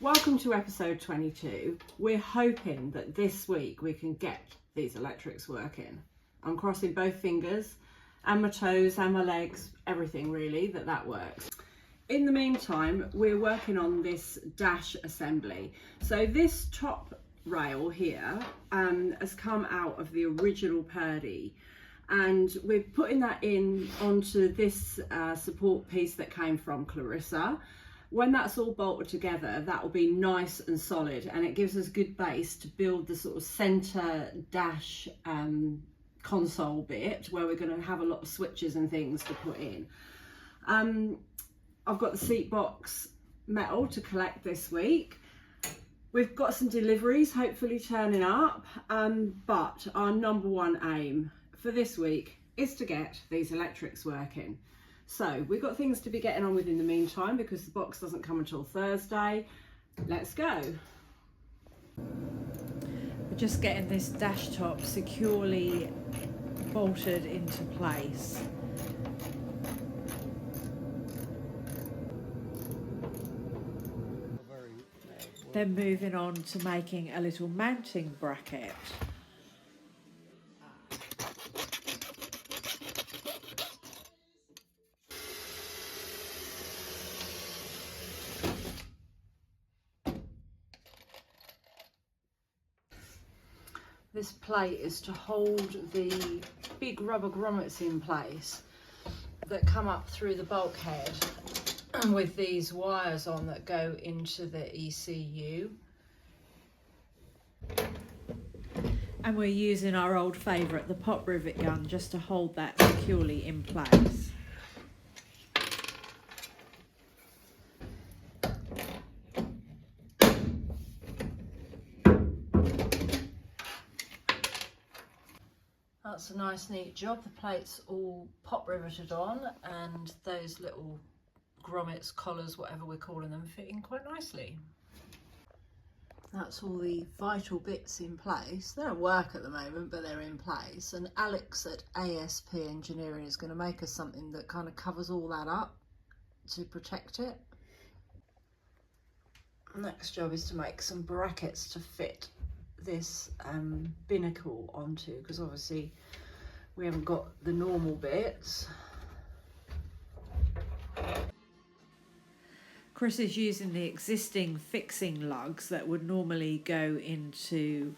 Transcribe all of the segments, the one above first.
Welcome to episode 22. We're hoping that this week we can get these electrics working. I'm crossing both fingers and my toes and my legs, everything really, that works. In the meantime, we're working on this dash assembly. So this top rail here has come out of the original Purdey, and we're putting that in onto this support piece that came from Clarissa. When that's all bolted together, that will be nice and solid, and it gives us good base to build the sort of center dash console bit where we're going to have a lot of switches and things to put in. I've got the seat box metal to collect this week. We've got some deliveries hopefully turning up, but our number one aim for this week is to get these electrics working. So we've got things to be getting on with in the meantime because the box doesn't come until Thursday. Let's go. We're just getting this dash top securely bolted into place. Then moving on to making a little mounting bracket. This plate is to hold the big rubber grommets in place that come up through the bulkhead with these wires on that go into the ECU. And we're using our old favourite, the pop rivet gun, just to hold that securely in place. That's a nice neat job. The plate's all pop riveted on, and those little grommets, collars, whatever we're calling them, fit in quite nicely. That's all the vital bits in place. They don't work at the moment, but they're in place. And Alex at ASP Engineering is going to make us something that kind of covers all that up to protect it. Next job is to make some brackets to fit this Binnacle onto, because obviously we haven't got the normal bits. Chris is using the existing fixing lugs that would normally go into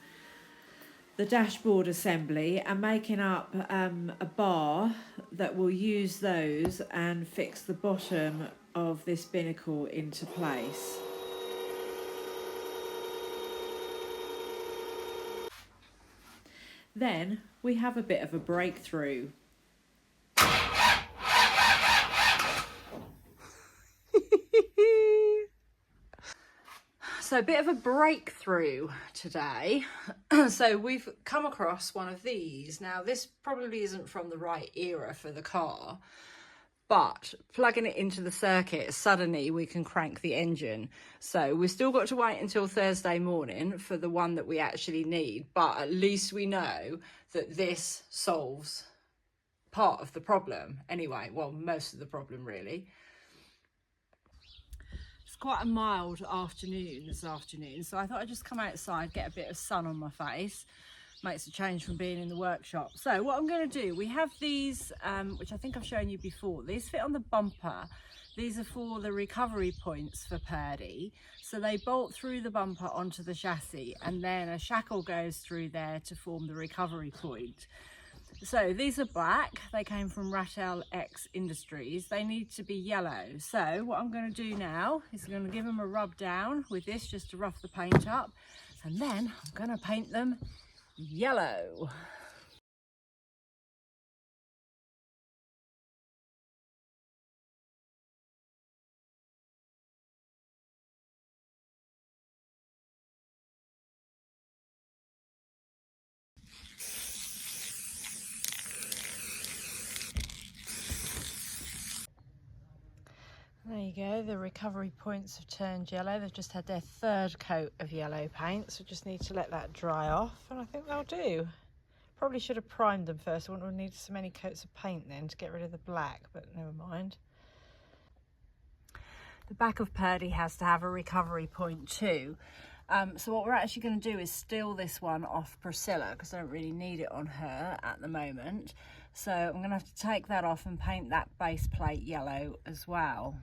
the dashboard assembly and making up a bar that will use those and fix the bottom of this Binnacle into place. Then we have a bit of a breakthrough. So a bit of a breakthrough today. So we've come across one of these. Now this probably isn't from the right era for the car, but plugging it into the circuit, suddenly we can crank the engine. So we've still got to wait until Thursday morning for the one that we actually need, but at least we know that this solves part of the problem anyway. Well, most of the problem really. It's quite a mild afternoon this afternoon, so I thought I'd just come outside, get a bit of sun on my face. Makes a change from being in the workshop. So what I'm going to do, we have these which I think I've shown you before. These fit on the bumper. These are for the recovery points for Purdey, so they bolt through the bumper onto the chassis, and then a shackle goes through there to form the recovery point. So these are black. They came from Rattel X Industries. They need to be yellow. So what I'm going to do now is I'm going to give them a rub down with this just to rough the paint up, and then I'm going to paint them yellow. There you go, the recovery points have turned yellow. They've just had their third coat of yellow paint, so just need to let that dry off, and I think they'll do. Probably should have primed them first. I wouldn't have needed so many coats of paint then to get rid of the black, but never mind. The back of Purdey has to have a recovery point too. So what we're actually going to do is steal this one off Priscilla, because I don't really need it on her at the moment. So I'm going to have to take that off and paint that base plate yellow as well.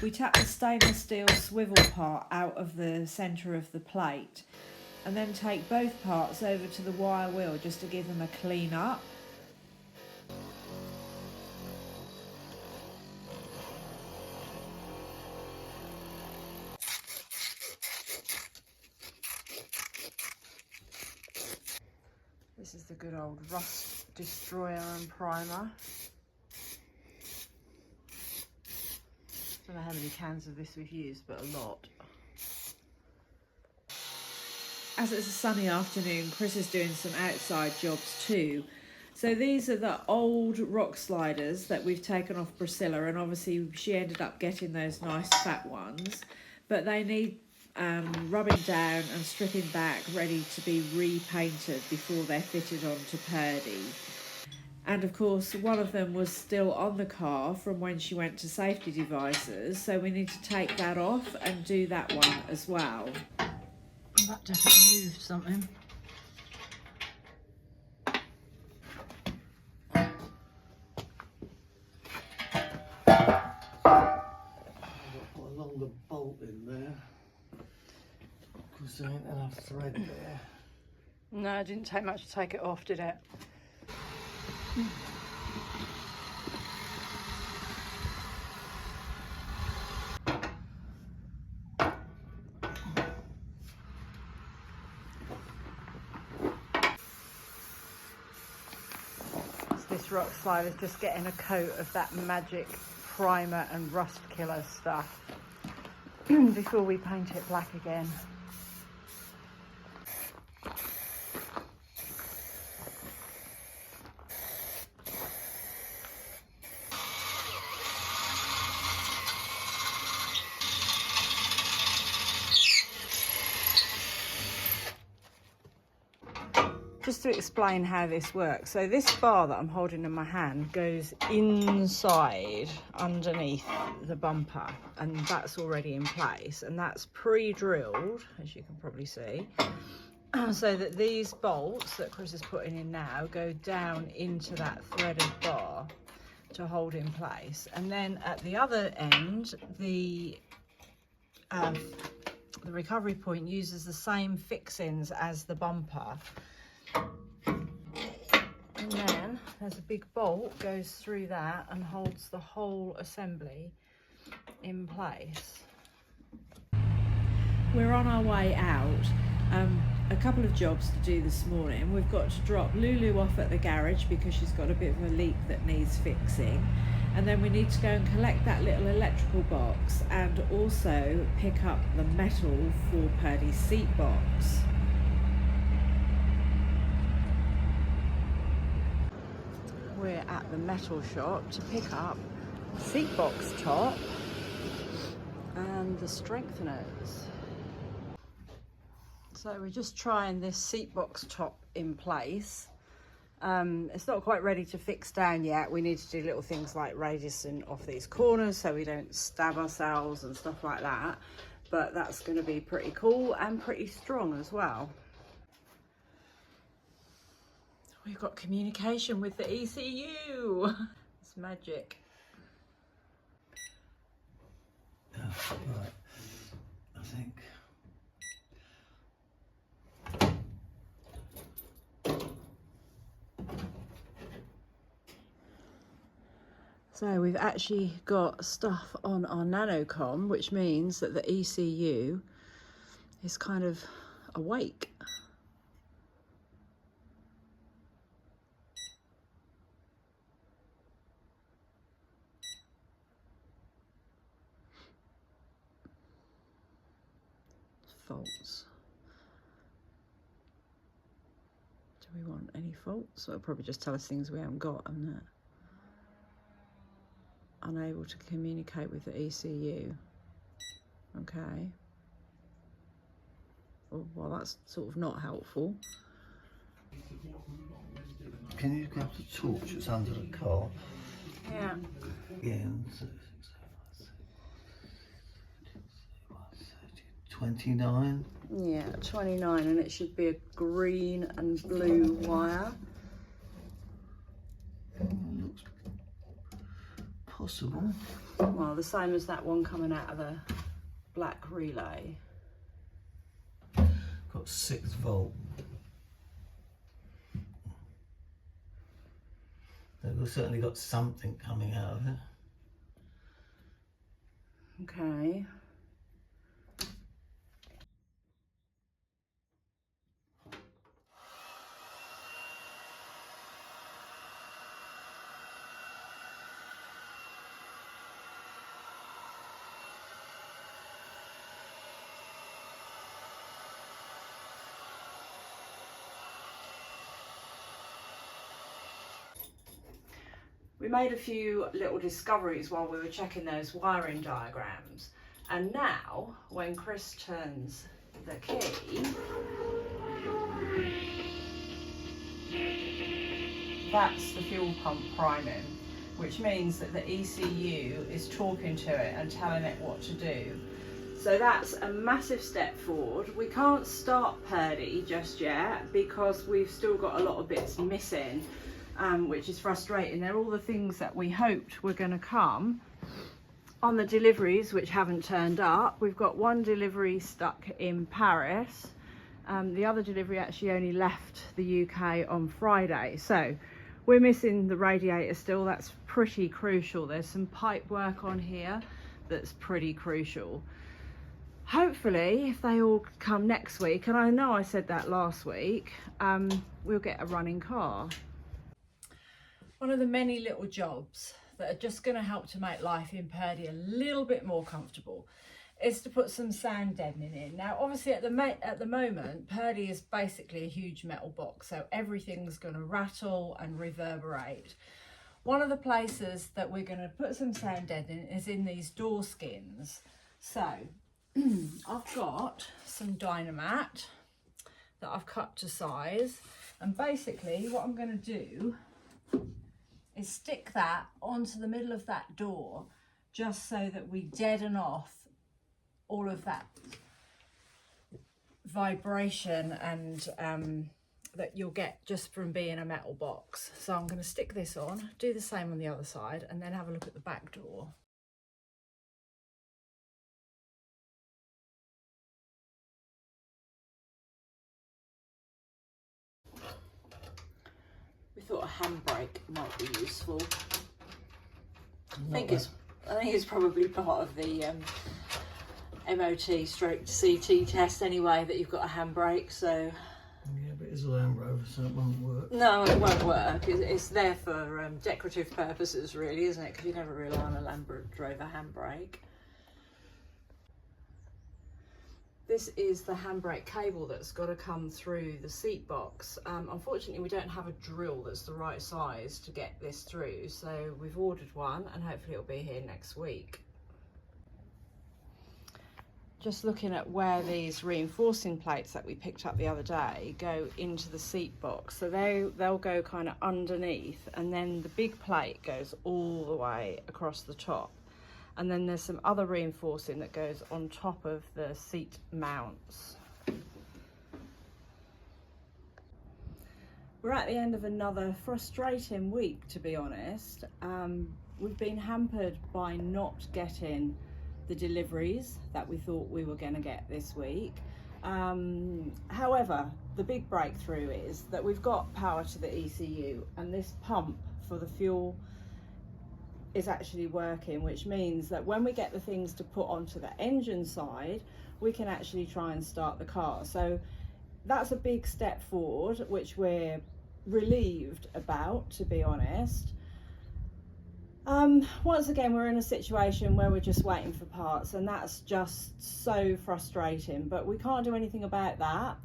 We tap the stainless steel swivel part out of the centre of the plate and then take both parts over to the wire wheel just to give them a clean up. This is the good old rust destroyer and primer. I don't know how many cans of this we've used, but a lot. As it's a sunny afternoon, Chris is doing some outside jobs too. So these are the old rock sliders that we've taken off Priscilla, and obviously she ended up getting those nice fat ones, but they need rubbing down and stripping back, ready to be repainted before they're fitted onto Purdey. And of course, one of them was still on the car from when she went to safety devices, so we need to take that off and do that one as well. That definitely moved something. I've got to put a longer bolt in there because there ain't enough thread there. No, it didn't take much to take it off, did it? This rock slide is just getting a coat of that magic primer and rust killer stuff before we paint it black again. Just to explain how this works, so this bar that I'm holding in my hand goes inside underneath the bumper, and that's already in place, and that's pre-drilled, as you can probably see, so that these bolts that Chris is putting in now go down into that threaded bar to hold in place. And then at the other end, the recovery point uses the same fixings as the bumper. And then there's a big bolt goes through that and holds the whole assembly in place. We're on our way out. A couple of jobs to do this morning. We've got to drop Lulu off at the garage because she's got a bit of a leak that needs fixing, and then we need to go and collect that little electrical box and also pick up the metal for Purdey's seat box. We're at the metal shop to pick up the seat box top and the strengtheners. So we're just trying this seat box top in place. It's not quite ready to fix down yet. We need to do little things like radiusing off these corners so we don't stab ourselves and stuff like that. But that's going to be pretty cool and pretty strong as well. We've got communication with the ECU. It's magic. Oh, right. I think. So we've actually got stuff on our nanocom, which means that the ECU is kind of awake. Faults. we want any faults? So it'll probably just tell us things we haven't got, and that. Unable to communicate with the ECU. Okay. Well, that's sort of not helpful. Can you grab the torch that's under the car? Yeah. Again, 29. Yeah, 29, and it should be a green and blue wire. Looks possible. Well, the same as that one coming out of the black relay. Got 6 volt. We've certainly got something coming out of it. Okay. We made a few little discoveries while we were checking those wiring diagrams, and now when Chris turns the key, that's the fuel pump priming, which means that the ECU is talking to it and telling it what to do. So that's a massive step forward. We can't start Purdey just yet because we've still got a lot of bits missing. Which is frustrating. They're all the things that we hoped were going to come on the deliveries, which haven't turned up. We've got one delivery stuck in Paris. The other delivery actually only left the UK on Friday. So we're missing the radiator still. That's pretty crucial. There's some pipe work on here that's pretty crucial. Hopefully, if they all come next week, and I know I said that last week, we'll get a running car. One of the many little jobs that are just going to help to make life in Purdey a little bit more comfortable is to put some sand deadening in. Now, obviously at the moment, Purdey is basically a huge metal box, so everything's going to rattle and reverberate. One of the places that we're going to put some sand deadening is in these door skins. So I've got some Dynamat that I've cut to size, and basically what I'm going to do is stick that onto the middle of that door, just so that we deaden off all of that vibration and that you'll get just from being a metal box. So I'm going to stick this on, do the same on the other side, and then have a look at the back door. We thought a handbrake might be useful. I think it's probably part of the MOT/CT test anyway, that you've got a handbrake. So yeah, but it's a Land Rover, so it won't work. No, it won't work. It's there for decorative purposes, really, isn't it? Because you never rely on a Land Rover handbrake. This is the handbrake cable that's got to come through the seat box. Unfortunately, we don't have a drill that's the right size to get this through, so we've ordered one and hopefully it'll be here next week. Just looking at where these reinforcing plates that we picked up the other day go into the seat box. So they'll go kind of underneath, and then the big plate goes all the way across the top. And then there's some other reinforcing that goes on top of the seat mounts. We're at the end of another frustrating week, to be honest. We've been hampered by not getting the deliveries that we thought we were going to get this week. However, the big breakthrough is that we've got power to the ECU, and this pump for the fuel is actually working, which means that when we get the things to put onto the engine side, we can actually try and start the car. So that's a big step forward, which we're relieved about, to be honest. Once again, we're in a situation where we're just waiting for parts, and that's just so frustrating, but we can't do anything about that.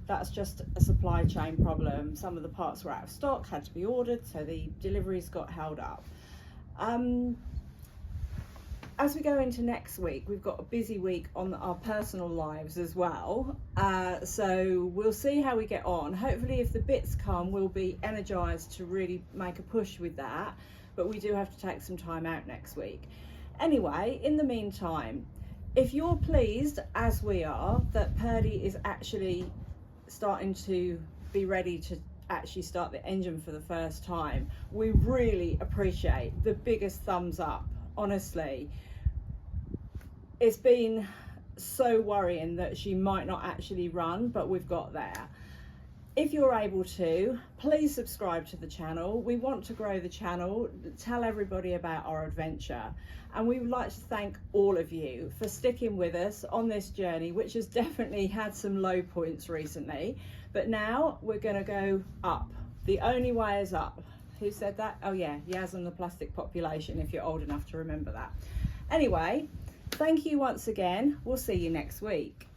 That's just a supply chain problem. Some of the parts were out of stock, had to be ordered, so the deliveries got held up. As we go into next week, we've got a busy week on our personal lives as well. So we'll see how we get on. Hopefully if the bits come, we'll be energized to really make a push with that. But we do have to take some time out next week. Anyway, in the meantime, if you're pleased, as we are, that Purdey is actually starting to be ready to actually start the engine for the first time, we really appreciate the biggest thumbs up. Honestly, it's been so worrying that she might not actually run, but we've got there. If you're able to, please subscribe to the channel. We want to grow the channel, tell everybody about our adventure, and we would like to thank all of you for sticking with us on this journey, which has definitely had some low points recently, but now we're going to go up. The only way is up. Who said that? Oh yeah, Yaz and the plastic population, if you're old enough to remember that. Anyway, thank you once again. We'll see you next week.